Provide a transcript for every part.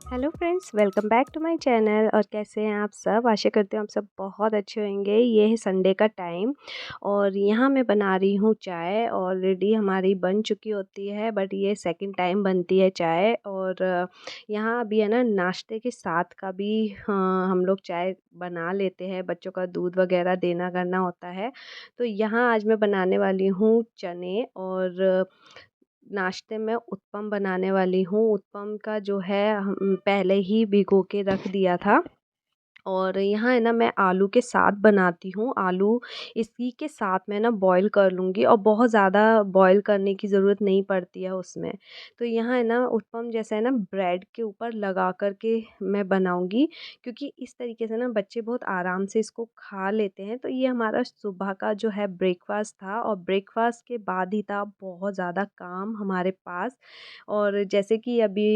Hello friends, welcome back to my channel. और कैसे हैं आप सब? आशा करती हूँ आप सब बहुत अच्छे होंगे। ये है संडे का टाइम और यहाँ मैं बना रही हूँ चाय। ऑलरेडी हमारी बन चुकी होती है, बट ये सेकंड टाइम बनती है चाय। और यहाँ अभी है ना, नाश्ते के साथ का भी हम लोग चाय बना लेते हैं। बच्चों का दूध वगैरह देना करना होता है। तो यहाँ आज मैं बनाने वाली हूँ चने, और नाश्ते में उत्पम बनाने वाली हूँ। उत्पम का जो है हम पहले ही भिगो के रख दिया था। और यहाँ है ना, मैं आलू के साथ बनाती हूँ। आलू इसी के साथ मैं ना बॉईल कर लूँगी, और बहुत ज़्यादा बॉईल करने की ज़रूरत नहीं पड़ती है उसमें। तो यहाँ है ना, उत्पम जैसा है ना, ब्रेड के ऊपर लगा कर के मैं बनाऊँगी, क्योंकि इस तरीके से ना बच्चे बहुत आराम से इसको खा लेते हैं। तो ये हमारा सुबह का जो है ब्रेकफास्ट था, और ब्रेकफास्ट के बाद ही था बहुत ज़्यादा काम हमारे पास। और जैसे कि अभी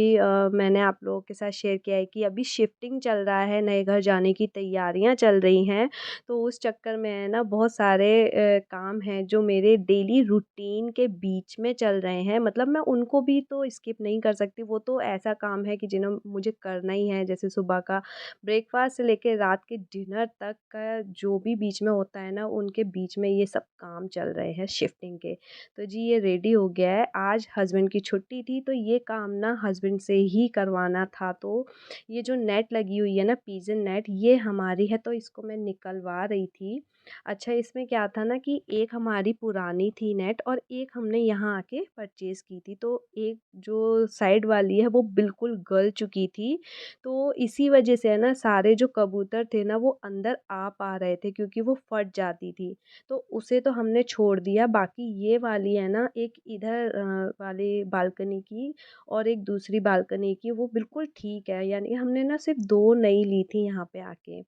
मैंने आप लोगों के साथ शेयर किया है कि अभी शिफ्टिंग चल रहा है, नए घर जाने की तैयारियां चल रही हैं। तो उस चक्कर में है ना, बहुत सारे काम हैं जो मेरे डेली रूटीन के बीच में चल रहे हैं। मतलब मैं उनको भी तो स्किप नहीं कर सकती। वो तो ऐसा काम है कि जिन्हें मुझे करना ही है। जैसे सुबह का ब्रेकफास्ट से लेकर रात के डिनर तक का जो भी बीच में होता है ना, उनके बीच में ये सब काम चल रहे हैं शिफ्टिंग के। तो जी, ये रेडी हो गया है। आज हस्बैंड की छुट्टी थी, तो ये काम ना हस्बैंड से ही करवाना था। तो ये जो नेट लगी हुई है ना, पिजन नेट, ये हमारी है, तो इसको मैं निकलवा रही थी। अच्छा, इसमें क्या था ना कि एक हमारी पुरानी थी नेट, और एक हमने यहाँ आके परचेज़ की थी। तो एक जो साइड वाली है वो बिल्कुल गल चुकी थी। तो इसी वजह से है ना, सारे जो कबूतर थे ना, वो अंदर आ पा रहे थे, क्योंकि वो फट जाती थी। तो उसे तो हमने छोड़ दिया। बाकी ये वाली है ना, एक इधर वाली बालकनी की और एक दूसरी बालकनी की, वो बिल्कुल ठीक है। यानी हमने ना सिर्फ 2 नई ली थी यहाँ पे आके।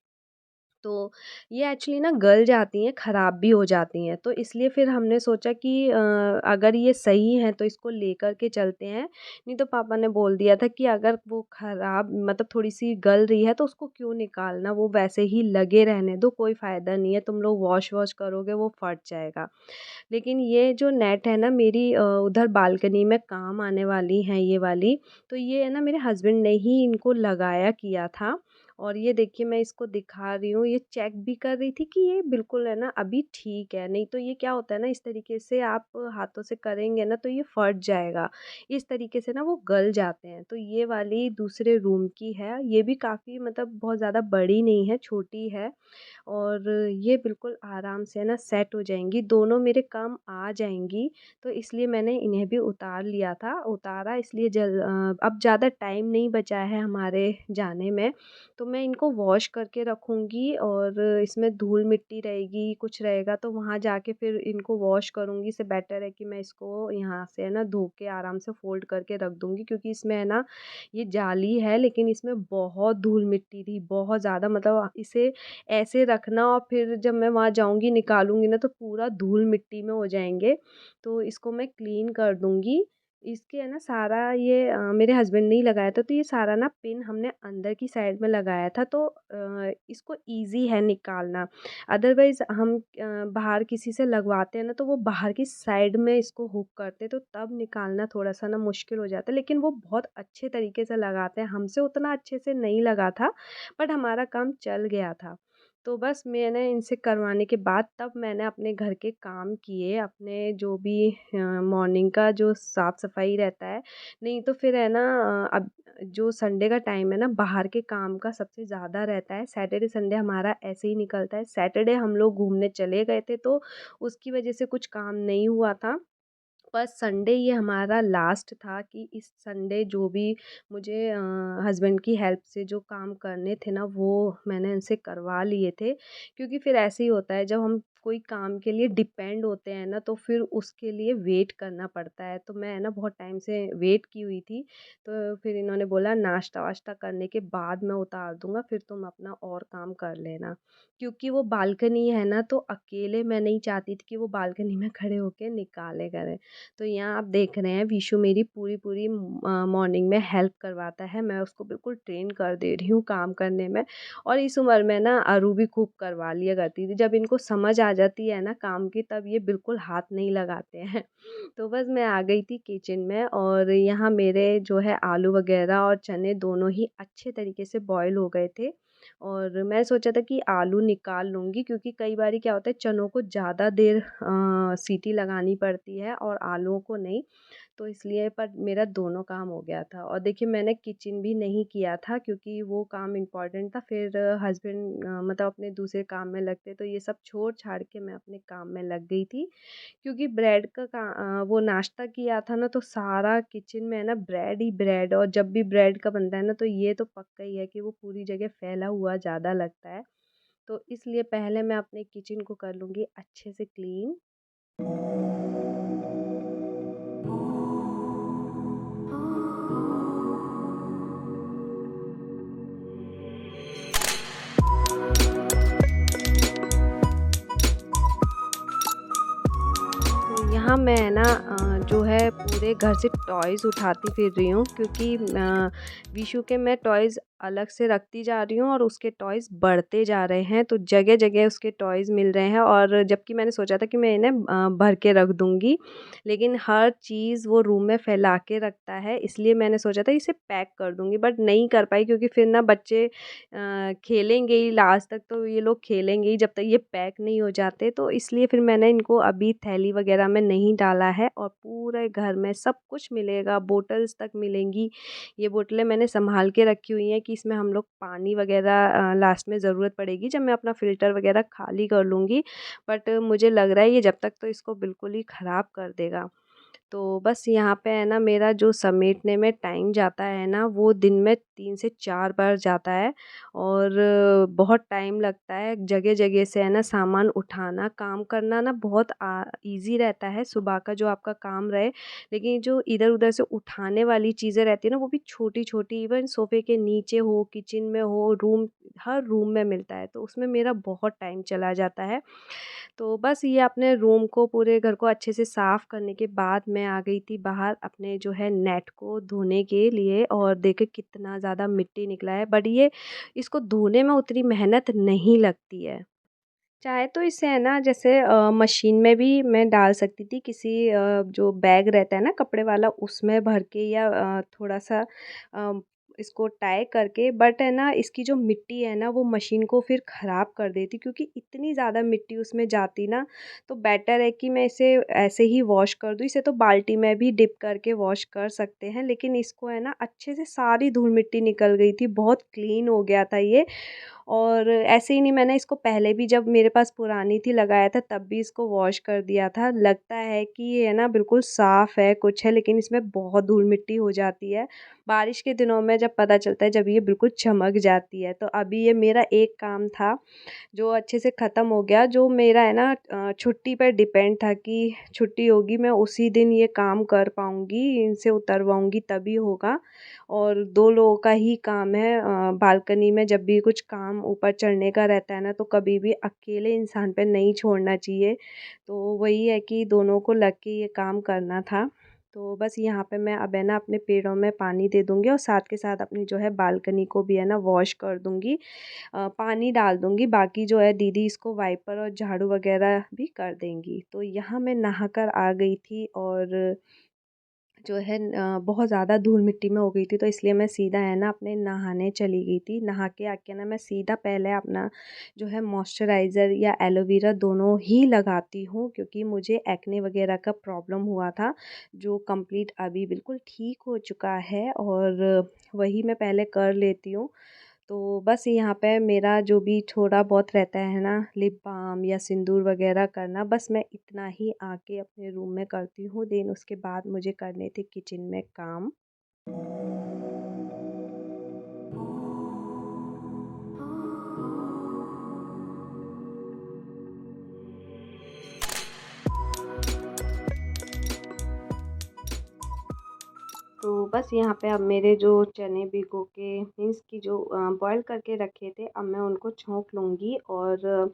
तो ये एक्चुअली ना गल जाती हैं, ख़राब भी हो जाती हैं। तो इसलिए फिर हमने सोचा कि अगर ये सही हैं तो इसको लेकर के चलते हैं। नहीं तो पापा ने बोल दिया था कि अगर वो ख़राब, मतलब थोड़ी-सी गल रही है, तो उसको क्यों निकालना, वो वैसे ही लगे रहने दो, कोई फ़ायदा नहीं है। तुम लोग वॉश-वॉश करोगे वो फट जाएगा। लेकिन ये जो नेट है ना मेरी, उधर बालकनी में काम आने वाली हैं ये वाली। तो ये है ना, मेरे हस्बैंड ने ही इनको लगाया किया था। और ये देखिए, मैं इसको दिखा रही हूँ, ये चेक भी कर रही थी कि ये बिल्कुल है ना अभी ठीक है। नहीं तो ये क्या होता है ना, इस तरीके से आप हाथों से करेंगे ना तो ये फट जाएगा। इस तरीके से ना वो गल जाते हैं। तो ये वाली दूसरे रूम की है। ये भी काफ़ी, मतलब बहुत ज़्यादा बड़ी नहीं है, छोटी है। और ये बिल्कुल आराम से ना सेट हो जाएँगी, दोनों मेरे काम आ जाएँगी। तो इसलिए मैंने इन्हें भी उतार लिया था। उतारा इसलिए अब ज़्यादा टाइम नहीं बचा है हमारे जाने में। तो मैं इनको वॉश करके रखूँगी, और इसमें धूल-मिट्टी रहेगी, कुछ रहेगा तो वहाँ जाके फिर इनको वॉश करूँगी। इससे बेटर है कि मैं इसको यहाँ से है ना धो के आराम से फ़ोल्ड करके रख दूँगी, क्योंकि इसमें है ना, ये जाली है लेकिन इसमें बहुत धूल-मिट्टी थी, बहुत ज़्यादा। मतलब इसे ऐसे रखना, और फिर जब मैं वहाँ जाऊँगी निकालूँगी ना, तो पूरा धूल मिट्टी में हो जाएँगे। तो इसको मैं क्लीन कर दूँगी। इसके है ना सारा ये मेरे हस्बैंड ने ही लगाया था। तो ये सारा ना पिन हमने अंदर की साइड में लगाया था, तो इसको ईज़ी है निकालना। अदरवाइज़ हम बाहर किसी से लगवाते हैं ना, तो वो बाहर की साइड में इसको हुक करते हैं, तो तब निकालना थोड़ा-सा ना मुश्किल हो जाता है। लेकिन वो बहुत अच्छे तरीके से लगाते हैं, हमसे उतना अच्छे से नहीं लगा था, बट हमारा काम चल गया था। तो बस मैंने इनसे करवाने के बाद तब मैंने अपने घर के काम किए, अपने जो भी मॉर्निंग का जो साफ़-सफ़ाई रहता है। नहीं तो फिर है ना, अब जो संडे का टाइम है ना, बाहर के काम का सबसे ज़्यादा रहता है। सैटरडे संडे हमारा ऐसे ही निकलता है। सैटरडे हम लोग घूमने चले गए थे, तो उसकी वजह से कुछ काम नहीं हुआ था। बस संडे ये हमारा लास्ट था कि इस संडे जो भी मुझे हस्बैंड की हेल्प से जो काम करने थे ना, वो मैंने उनसे करवा लिए थे। क्योंकि फिर ऐसे ही होता है, जब हम कोई काम के लिए डिपेंड होते हैं ना तो फिर उसके लिए वेट करना पड़ता है। तो मैं है ना बहुत टाइम से वेट की हुई थी, तो फिर इन्होंने बोला नाश्ता-वाश्ता करने के बाद मैं उतार दूँगा, फिर तुम अपना और काम कर लेना। क्योंकि वो बालकनी है ना तो अकेले मैं नहीं चाहती थी कि वो बालकनी में खड़े होके निकाले करें। तो यहाँ आप देख रहे हैं विशु मेरी पूरी-पूरी मॉर्निंग में हेल्प करवाता है। मैं उसको बिल्कुल ट्रेन कर दे रही हूँ काम करने में। और इस उम्र में ना अरू भी खूब करवा लिया करती थी। जब इनको समझ आ जाती है ना काम की तब ये बिल्कुल हाथ नहीं लगाते हैं। तो बस मैं आ गई थी किचन में और यहाँ मेरे जो है आलू वगैरह और चने दोनों ही अच्छे तरीके से बॉईल हो गए थे। और मैं सोचा था कि आलू निकाल लूँगी क्योंकि कई बारी क्या होता है चनों को ज़्यादा देर सीटी लगानी पड़ती है और आलुओं को नहीं। तो इसलिए पर मेरा दोनों काम हो गया था और देखिए मैंने किचन भी नहीं किया था क्योंकि वो काम इम्पोर्टेंट था। फिर हस्बैंड मतलब अपने दूसरे काम में लगते तो ये सब छोड़ छाड़ के मैं अपने काम में लग गई थी। क्योंकि ब्रेड का वो नाश्ता किया था ना तो सारा किचन में है ना ब्रेड ही ब्रेड, और जब भी ब्रेड का बनता है ना तो ये तो पक्का ही है कि वो पूरी जगह फैला हुआ ज़्यादा लगता है। तो इसलिए पहले मैं अपने किचन को कर लूँगी अच्छे से क्लीन। तो यहाँ मैं है ना जो है पूरे घर से टॉयज़ उठाती फिर रही हूँ क्योंकि विशु के मैं टॉयज़ अलग से रखती जा रही हूँ और उसके टॉयज़ बढ़ते जा रहे हैं, तो जगह-जगह उसके टॉयज़ मिल रहे हैं। और जबकि मैंने सोचा था कि मैं इन्हें भर के रख दूँगी, लेकिन हर चीज़ वो रूम में फैला के रखता है, इसलिए मैंने सोचा था इसे पैक कर दूँगी बट नहीं कर पाई क्योंकि फिर ना बच्चे खेलेंगे ही लास्ट तक, तो ये लोग खेलेंगे ही जब तक ये पैक नहीं हो जाते। तो इसलिए फिर मैंने इनको अभी थैली वगैरह में नहीं डाला है और पूरे घर में सब कुछ मिलेगा, बोटल्स तक मिलेंगी। ये बोतलें मैंने सँभाल के रखी हुई हैं कि इसमें हम लोग पानी वगैरह लास्ट में ज़रूरत पड़ेगी जब मैं अपना फ़िल्टर वगैरह खाली कर लूँगी। बट मुझे लग रहा है ये जब तक तो इसको बिल्कुल ही ख़राब कर देगा। तो बस यहाँ पे है ना मेरा जो समेटने में टाइम जाता है ना वो दिन में 3 से 4 बार जाता है और बहुत टाइम लगता है। जगह-जगह से है ना सामान उठाना, काम करना ना बहुत ईज़ी रहता है सुबह का जो आपका काम रहे। लेकिन जो इधर-उधर से उठाने वाली चीज़ें रहती है ना वो भी छोटी-छोटी, इवन सोफ़े के नीचे हो, किचन में हो, हर रूम में मिलता है, तो उसमें मेरा बहुत टाइम चला जाता है। तो बस ये अपने रूम को पूरे घर को अच्छे से साफ़ करने के बाद मैं आ गई थी बाहर अपने जो है नेट को धोने के लिए और देखिए कितना ज़्यादा मिट्टी निकला है, बट ये इसको धोने में उतनी मेहनत नहीं लगती है। चाहे तो इसे है ना जैसे मशीन में भी मैं डाल सकती थी किसी जो बैग रहता है ना कपड़े वाला उसमें भर के या थोड़ा-सा अ, इसको टाई करके, बट है ना इसकी जो मिट्टी है ना वो मशीन को फिर ख़राब कर देती क्योंकि इतनी ज़्यादा मिट्टी उसमें जाती ना, तो बेटर है कि मैं इसे ऐसे ही वॉश कर दूँ। इसे तो बाल्टी में भी डिप करके वॉश कर सकते हैं, लेकिन इसको है ना अच्छे से सारी धूल-मिट्टी निकल गई थी, बहुत क्लीन हो गया था ये। और ऐसे ही नहीं, मैंने इसको पहले भी जब मेरे पास पुरानी थी लगाया था तब भी इसको वॉश कर दिया था। लगता है कि ये है ना बिल्कुल साफ़ है, कुछ है, लेकिन इसमें बहुत धूल-मिट्टी हो जाती है। बारिश के दिनों में जब पता चलता है जब ये बिल्कुल चमक जाती है। तो अभी ये मेरा एक काम था जो अच्छे से ख़त्म हो गया। जो मेरा है ना छुट्टी पर डिपेंड था कि छुट्टी होगी मैं उसी दिन ये काम कर पाऊँगी, इनसे उतरवाऊँगी तभी होगा। और 2 लोगों का ही काम है। बालकनी में जब भी कुछ काम ऊपर चढ़ने का रहता है ना तो कभी भी अकेले इंसान पे नहीं छोड़ना चाहिए। तो वही है कि दोनों को लग के ये काम करना था। तो बस यहाँ पे मैं अब है ना अपने पेड़ों में पानी दे दूँगी और साथ के साथ अपनी जो है बालकनी को भी है ना वॉश कर दूँगी। पानी डाल दूँगी, बाकी जो है दीदी इसको वाइपर और झाड़ू वगैरह भी कर देंगी। तो यहाँ मैं नहाकर आ गई थी और जो है बहुत ज़्यादा धूल-मिट्टी में हो गई थी, तो इसलिए मैं सीधा है ना अपने नहाने चली गई थी। नहा के आके ना मैं सीधा पहले अपना जो है मॉइस्चराइज़र या एलोवेरा दोनों ही लगाती हूँ क्योंकि मुझे एक्ने वगैरह का प्रॉब्लम हुआ था, जो कंप्लीट अभी बिल्कुल ठीक हो चुका है और वही मैं पहले कर लेती हूँ। तो बस यहाँ पे मेरा जो भी थोड़ा बहुत रहता है ना लिप बाम या सिंदूर वगैरह करना, बस मैं इतना ही आके अपने रूम में करती हूँ। देन उसके बाद मुझे करने थे किचन में काम। तो बस यहाँ पे अब मेरे जो चने भिगो के मीन्स कि जो बॉयल करके रखे थे, अब मैं उनको छौंक लूँगी। और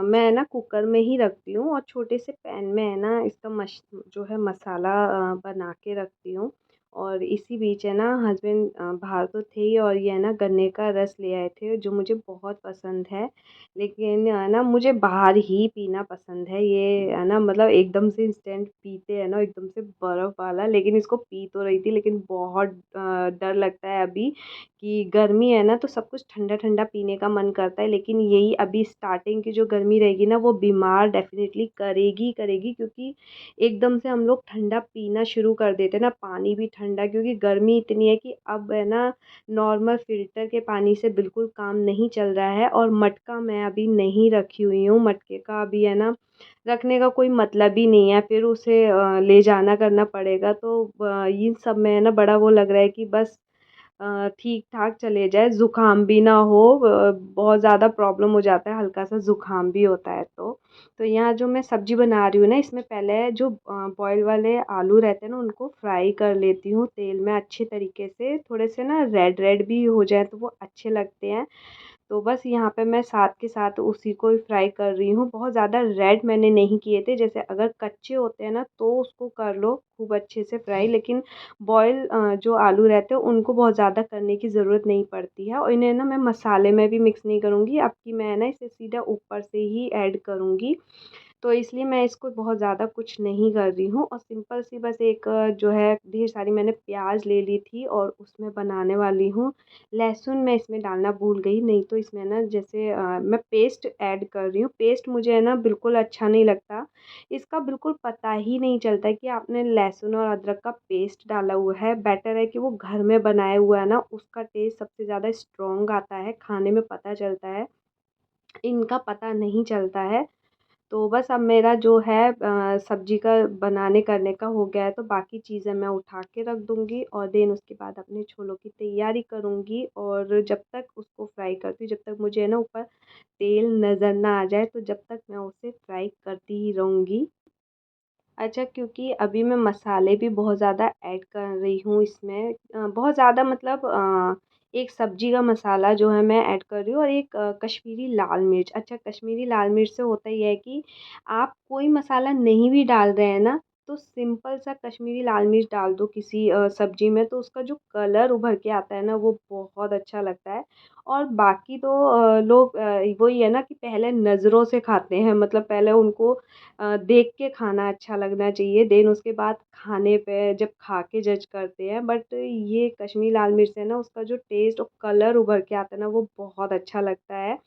मैं ना कुकर में ही रखती हूँ और छोटे से पैन में है ना इसका जो है मसाला बना के रखती हूँ। और इसी बीच है ना हस्बैंड बाहर तो थे ही, और ये है ना गन्ने का रस ले आए थे जो मुझे बहुत पसंद है। लेकिन है ना मुझे बाहर ही पीना पसंद है, ये है ना मतलब एकदम से इंस्टेंट पीते हैं ना एकदम से बर्फ़ वाला। लेकिन इसको पी तो रही थी, लेकिन बहुत डर लगता है अभी कि गर्मी है ना तो सब कुछ ठंडा ठंडा पीने का मन करता है। लेकिन यही अभी स्टार्टिंग की जो गर्मी रहेगी ना वो बीमार डेफिनेटली करेगी करेगी, क्योंकि एकदम से हम लोग ठंडा पीना शुरू कर देते हैं ना, पानी भी ठंडा, क्योंकि गर्मी इतनी है कि अब है ना नॉर्मल फ़िल्टर के पानी से बिल्कुल काम नहीं चल रहा है। और मटका मैं अभी नहीं रखी हुई हूँ, मटके का अभी है ना रखने का कोई मतलब ही नहीं है, फिर उसे ले जाना करना पड़ेगा। तो इन सब में है ना बड़ा वो लग रहा है कि बस ठीक-ठाक चले जाए, ज़ुकाम भी ना हो। बहुत ज़्यादा प्रॉब्लम हो जाता है, हल्का-सा ज़ुकाम भी होता है तो। तो यहाँ जो मैं सब्ज़ी बना रही हूँ ना, इसमें पहले जो बॉयल वाले आलू रहते हैं ना, उनको फ्राई कर लेती हूँ तेल में अच्छे तरीके से। थोड़े से ना रेड-रेड भी हो जाएँ तो वो अच्छे लगते हैं। तो बस यहाँ पे मैं साथ के साथ उसी को ही फ्राई कर रही हूँ। बहुत ज़्यादा रेड मैंने नहीं किए थे, जैसे अगर कच्चे होते हैं ना तो उसको कर लो खूब अच्छे से फ्राई। लेकिन बॉयल जो आलू रहते हैं उनको बहुत ज़्यादा करने की ज़रूरत नहीं पड़ती है। और इन्हें ना मैं मसाले में भी मिक्स नहीं करूँगी, अब की मैं ना इसे सीधा ऊपर से ही ऐड करूँगी। तो इसलिए मैं इसको बहुत ज़्यादा कुछ नहीं कर रही हूँ, और सिंपल सी बस एक जो है ढेर सारी मैंने प्याज ले ली थी और उसमें बनाने वाली हूँ। लहसुन मैं इसमें डालना भूल गई, नहीं तो इसमें ना जैसे मैं पेस्ट ऐड कर रही हूँ। पेस्ट मुझे है ना बिल्कुल अच्छा नहीं लगता, इसका बिल्कुल पता ही नहीं चलता है कि आपने लहसुन और अदरक का पेस्ट डाला हुआ है। बेटर है कि वो घर में बनाया हुआ है ना, उसका टेस्ट सबसे ज़्यादा स्ट्रॉन्ग आता है, खाने में पता चलता है, इनका पता नहीं चलता है। तो बस अब मेरा जो है सब्ज़ी का बनाने करने का हो गया है, तो बाकी चीज़ें मैं उठा के रख दूँगी और देन उसके बाद अपने छोलों की तैयारी करूँगी। और जब तक उसको फ्राई करती हूँ, जब तक मुझे है ना ऊपर तेल नज़र ना आ जाए, तो जब तक मैं उसे फ्राई करती ही रहूँगी। अच्छा, क्योंकि अभी मैं मसाले भी बहुत ज़्यादा ऐड कर रही हूँ इसमें, बहुत ज़्यादा मतलब एक सब्ज़ी का मसाला जो है मैं ऐड कर रही हूँ, और एक कश्मीरी लाल मिर्च। अच्छा, कश्मीरी लाल मिर्च से होता ये है कि आप कोई मसाला नहीं भी डाल रहे हैं ना, तो सिंपल सा कश्मीरी लाल मिर्च डाल दो किसी सब्ज़ी में, तो उसका जो कलर उभर के आता है ना वो बहुत अच्छा लगता है। और बाकी तो लोग वही है ना कि पहले नज़रों से खाते हैं, मतलब पहले उनको देख के खाना अच्छा लगना चाहिए, देन उसके बाद खाने पे जब खा के जज करते हैं। बट ये कश्मीरी लाल मिर्च है ना, उसका जो टेस्ट और कलर उभर के आता है ना वो बहुत अच्छा लगता है।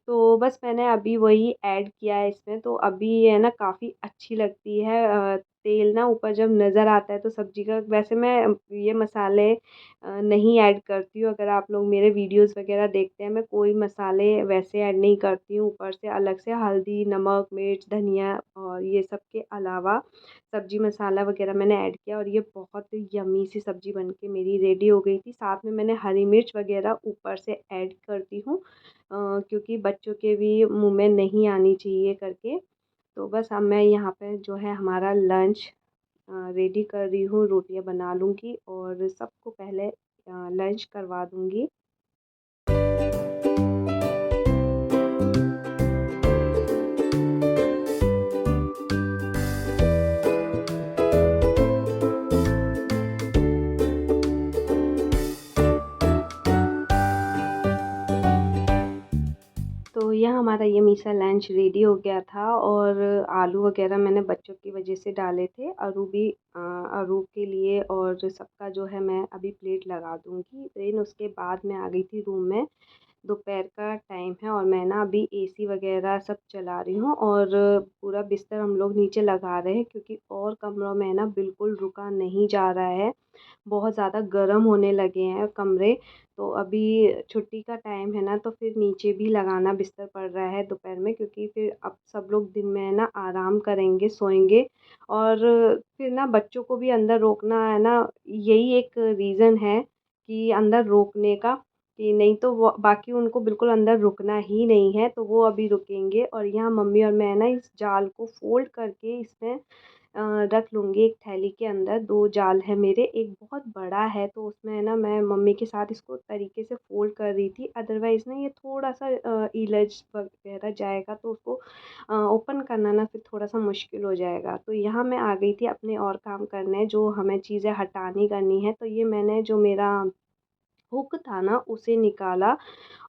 तो बस मैंने अभी वही ऐड किया है इसमें, तो अभी ये है ना काफ़ी अच्छी लगती है। तेल ना ऊपर जब नज़र आता है तो सब्ज़ी का, वैसे मैं ये मसाले नहीं ऐड करती हूँ। अगर आप लोग मेरे वीडियोज़ वग़ैरह देखते हैं, मैं कोई मसाले वैसे ऐड नहीं करती हूँ ऊपर से अलग से। हल्दी, नमक, मिर्च, धनिया और ये सब के अलावा सब्ज़ी मसाला वग़ैरह मैंने ऐड किया, और ये बहुत यम्मी सी सब्ज़ी बन के मेरी रेडी हो गई थी। साथ में मैंने हरी मिर्च वग़ैरह ऊपर से ऐड करती हूँ, क्योंकि बच्चों के भी मुँह में नहीं आनी चाहिए करके। तो बस अब मैं यहाँ पे जो है हमारा लंच रेडी कर रही हूँ, रोटियाँ बना लूँगी और सबको पहले लंच करवा दूँगी। तो यह हमारा यम्मी सा लंच रेडी हो गया था, और आलू वग़ैरह मैंने बच्चों की वजह से डाले थे। अरू के लिए, और सबका जो है मैं अभी प्लेट लगा दूँगी। देन उसके बाद मैं आ गई थी रूम में। दोपहर का टाइम है और मैं ना अभी एसी वगैरह सब चला रही हूँ, और पूरा बिस्तर हम लोग नीचे लगा रहे हैं, क्योंकि और कमरों में ना बिल्कुल रुका नहीं जा रहा है। बहुत ज़्यादा गर्म होने लगे हैं कमरे। तो अभी छुट्टी का टाइम है ना, तो फिर नीचे भी लगाना बिस्तर पड़ रहा है दोपहर में, क्योंकि फिर अब सब लोग दिन में है ना आराम करेंगे, सोएंगे। और फिर ना बच्चों को भी अंदर रोकना है ना, यही एक रीज़न है कि अंदर रोकने का, कि नहीं तो वो बाकी उनको बिल्कुल अंदर रुकना ही नहीं है, तो वो अभी रुकेंगे। और यहाँ मम्मी और मैं ना इस जाल को फ़ोल्ड करके इसमें रख लूँगी एक थैली के अंदर। 2 जाल है मेरे, एक बहुत बड़ा है तो उसमें है ना मैं मम्मी के साथ इसको तरीके से फ़ोल्ड कर रही थी। अदरवाइज़ ना ये थोड़ा-सा इलज वगैरह जाएगा तो उसको ओपन करना ना फिर थोड़ा-सा मुश्किल हो जाएगा। तो यहाँ मैं आ गई थी अपने और काम करने, जो हमें चीज़ें हटानी करनी है। तो ये मैंने जो मेरा हुक था ना उसे निकाला,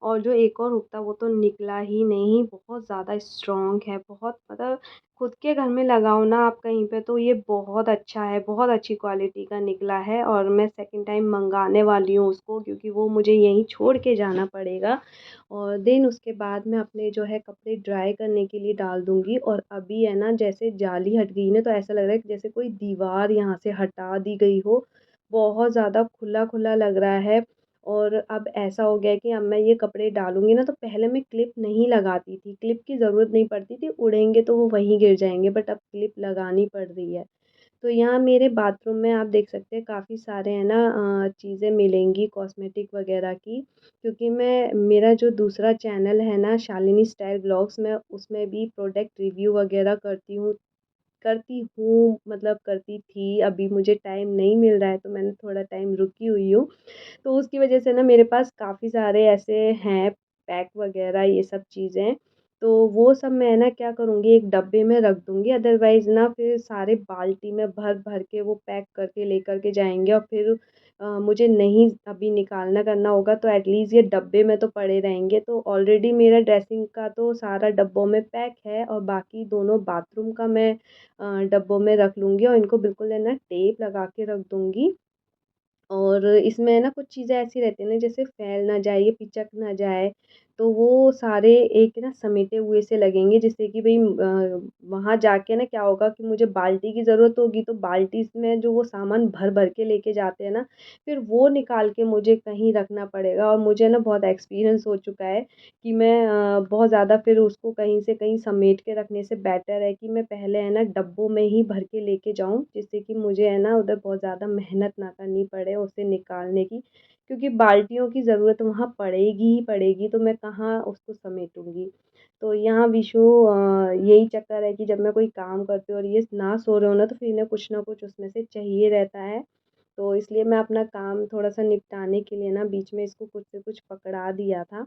और जो एक और हुक था वो तो निकला ही नहीं, बहुत ज़्यादा स्ट्रॉन्ग है, बहुत मतलब खुद के घर में लगाओ ना आप कहीं पे तो ये बहुत अच्छा है, बहुत अच्छी क्वालिटी का निकला है। और मैं सेकंड टाइम मंगाने वाली हूँ उसको, क्योंकि वो मुझे यहीं छोड़ के जाना पड़ेगा। और देन उसके बाद मैं अपने जो है कपड़े ड्राई करने के लिए डाल दूँगी। और अभी है ना जैसे जाली हट गई ना तो ऐसा लग रहा है कि जैसे कोई दीवार यहाँ से हटा दी गई हो, बहुत ज़्यादा खुला-खुला लग रहा है। और अब ऐसा हो गया है कि अब मैं ये कपड़े डालूँगी ना तो पहले मैं क्लिप नहीं लगाती थी, क्लिप की ज़रूरत नहीं पड़ती थी, उड़ेंगे तो वो वहीं गिर जाएँगे, बट अब क्लिप लगानी पड़ रही है। तो यहाँ मेरे बाथरूम में आप देख सकते हैं काफ़ी सारे है ना चीज़ें मिलेंगी कॉस्मेटिक वगैरह की, क्योंकि मैं मेरा जो दूसरा चैनल है ना शालिनी स्टाइल ब्लॉग्स, मैं उसमें भी प्रोडक्ट रिव्यू वगैरह करती हूँ मतलब करती थी। अभी मुझे टाइम नहीं मिल रहा है तो मैंने थोड़ा टाइम रुकी हुई हूँ। तो उसकी वजह से ना मेरे पास काफ़ी सारे ऐसे हैं पैक वगैरह ये सब चीज़ें। तो वो सब मैं ना क्या करूँगी एक डब्बे में रख दूँगी, अदरवाइज़ ना फिर सारे बाल्टी में भर-भर के वो पैक करके लेकर के जाएँगे, और फिर मुझे नहीं अभी निकालना करना होगा तो एटलीस्ट ये डब्बे में तो पड़े रहेंगे। तो ऑलरेडी मेरा ड्रेसिंग का तो सारा डब्बों में पैक है, और बाकी दोनों बाथरूम का मैं डब्बों में रख लूँगी, और इनको बिल्कुल है ना टेप लगा के रख दूँगी। और इसमें ना कुछ चीज़ें ऐसी रहती हैं ना जैसे फैल ना जाए, ये पिचक ना जाए, तो वो सारे एक ना समेटे हुए से लगेंगे, जिससे कि भई वहाँ जाके ना क्या होगा कि मुझे बाल्टी की ज़रूरत होगी, तो बाल्टी में जो वो सामान भर-भर के लेके जाते हैं ना, फिर वो निकाल के मुझे कहीं रखना पड़ेगा। और मुझे ना बहुत एक्सपीरियंस हो चुका है कि मैं बहुत ज़्यादा फिर उसको कहीं से कहीं समेट के रखने से बेटर है कि मैं पहले है ना डब्बों में ही भर के लेके जाऊँ, जिससे कि मुझे है ना उधर बहुत ज़्यादा मेहनत ना करनी पड़े उसे निकालने की। क्योंकि बाल्टियों की ज़रूरत वहाँ पड़ेगी ही पड़ेगी, तो मैं कहाँ उसको समेटूँगी। तो यहाँ विशु यही चक्कर है कि जब मैं कोई काम करती हूँ और ये ना सो रहे हो ना तो फिर इन्हें कुछ ना कुछ उसमें से चाहिए रहता है। तो इसलिए मैं अपना काम थोड़ा-सा निपटाने के लिए ना बीच में इसको कुछ से कुछ पकड़ा दिया था।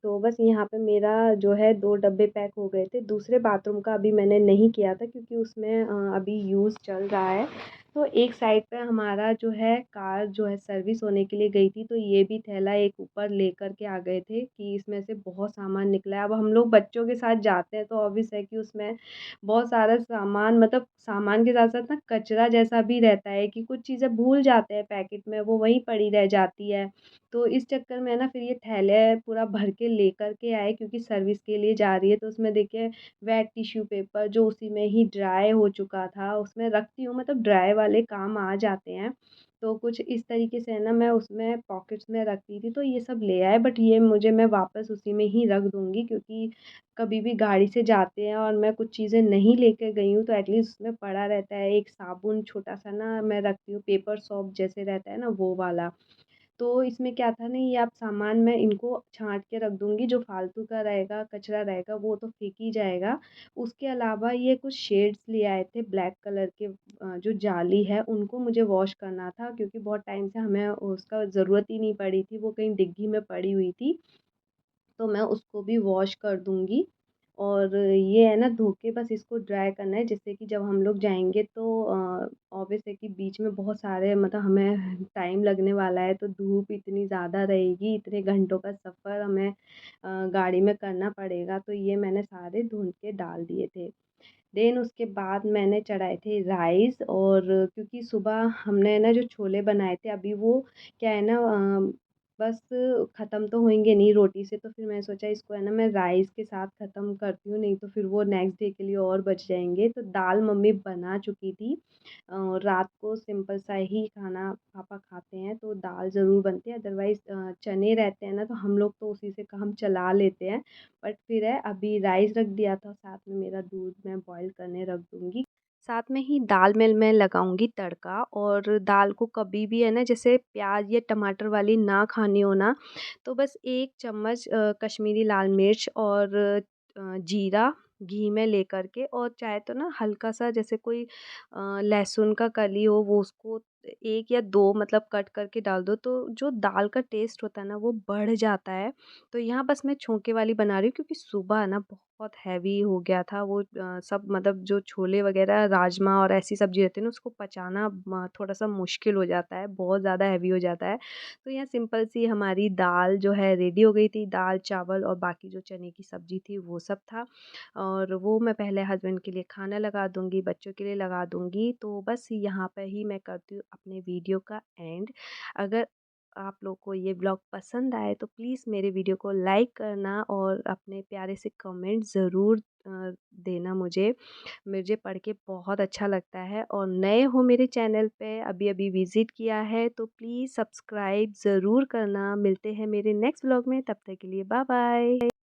तो बस यहाँ पे मेरा जो है 2 डब्बे पैक हो गए थे। दूसरे बाथरूम का अभी मैंने नहीं किया था क्योंकि उसमें अभी यूज़ चल रहा है। तो एक साइड पे हमारा जो है कार जो है सर्विस होने के लिए गई थी, तो ये भी थैला एक ऊपर लेकर के आ गए थे कि इसमें से बहुत सामान निकला है। अब हम लोग बच्चों के साथ जाते हैं तो ऑब्वियस है कि उसमें बहुत सारा सामान, मतलब सामान के साथ-साथ ना कचरा जैसा भी रहता है कि कुछ चीज़ें भूल जाते हैं पैकेट में, वो वहीं पड़ी रह जाती है। तो इस चक्कर में ना फिर ये थैले पूरा भर के लेकर के आए, क्योंकि सर्विस के लिए जा रही है। तो उसमें देखिए वेट टिश्यू पेपर जो उसी में ही ड्राई हो चुका था, उसमें रखती हूँ, मतलब ड्राई वाले काम आ जाते हैं। तो कुछ इस तरीके से है ना मैं उसमें पॉकेट्स में रखती थी, तो ये सब ले आए, बट ये मुझे मैं वापस उसी में ही रख दूँगी, क्योंकि कभी भी गाड़ी से जाते हैं और मैं कुछ चीज़ें नहीं लेके गई हूँ तो एटलीस्ट उसमें पड़ा रहता है। एक साबुन छोटा-सा ना मैं रखती हूँ, पेपर सोप जैसे रहता है ना वो वाला। तो इसमें क्या था ना, ये आप सामान मैं इनको छाँट के रख दूँगी, जो फ़ालतू का रहेगा, कचरा रहेगा वो तो फेंक ही जाएगा। उसके अलावा ये कुछ शेड्स ले आए थे ब्लैक कलर के, जो जाली है उनको मुझे वॉश करना था, क्योंकि बहुत टाइम से हमें उसका ज़रूरत ही नहीं पड़ी थी, वो कहीं डिग्गी में पड़ी हुई थी। तो मैं उसको भी वॉश कर दूँगी। और ये है ना धो के बस इसको ड्राई करना है, जिससे कि जब हम लोग जाएँगे तो ऑब्वियस है कि बीच में बहुत सारे, मतलब हमें टाइम लगने वाला है, तो धूप इतनी ज़्यादा रहेगी, इतने घंटों का सफ़र हमें गाड़ी में करना पड़ेगा, तो ये मैंने सारे धुल के डाल दिए थे। देन उसके बाद मैंने चढ़ाए थे राइस, और क्योंकि सुबह हमने ना जो छोले बनाए थे अभी वो क्या है ना बस ख़त्म तो होंगे नहीं रोटी से, तो फिर मैंने सोचा इसको है ना मैं राइस के साथ ख़त्म करती हूँ, नहीं तो फिर वो नेक्स्ट डे के लिए और बच जाएँगे। तो दाल मम्मी बना चुकी थी। रात को सिंपल सा ही खाना पापा खाते हैं तो दाल ज़रूर बनती है, अदरवाइज़ चने रहते हैं ना तो हम लोग तो उसी से काम चला लेते हैं। बट फिर है अभी राइस रख दिया था, साथ में मेरा दूध मैं बॉयल करने रख दूँगी। साथ में ही दाल में मैं लगाऊंगी तड़का। और दाल को कभी भी है ना, जैसे प्याज या टमाटर वाली ना खानी हो ना, तो बस 1 चम्मच कश्मीरी लाल मिर्च और जीरा घी में लेकर के, और चाहे तो ना हल्का सा जैसे कोई लहसुन का कली हो, वो उसको 1 या 2 मतलब कट करके डाल दो, तो जो दाल का टेस्ट होता है ना वो बढ़ जाता है। तो यहाँ बस मैं छोंके वाली बना रही हूँ, क्योंकि सुबह ना बहुत हैवी हो गया था वो, सब मतलब जो छोले वगैरह राजमा और ऐसी सब्जी रहती है ना, उसको पचाना थोड़ा सा मुश्किल हो जाता है, बहुत ज़्यादा हैवी हो जाता है। तो यहाँ सिंपल सी हमारी दाल जो है रेडी हो गई थी, दाल चावल और बाकी जो चने की सब्जी थी वो सब था। और वो मैं पहले हस्बैंड के लिए खाना लगा दूँगी, बच्चों के लिए लगा दूँगी। तो बस यहाँ पे ही मैं करती हूँ अपने वीडियो का एंड। अगर आप लोग को ये ब्लॉग पसंद आए तो प्लीज़ मेरे वीडियो को लाइक करना और अपने प्यारे से कमेंट ज़रूर देना मुझे। मुझे पढ़ के बहुत अच्छा लगता है। और नए हो मेरे चैनल पे, अभी-अभी विज़िट किया है, तो प्लीज़ सब्सक्राइब ज़रूर करना। मिलते हैं मेरे नेक्स्ट व्लॉग में, तब तक के लिए बाय बाय।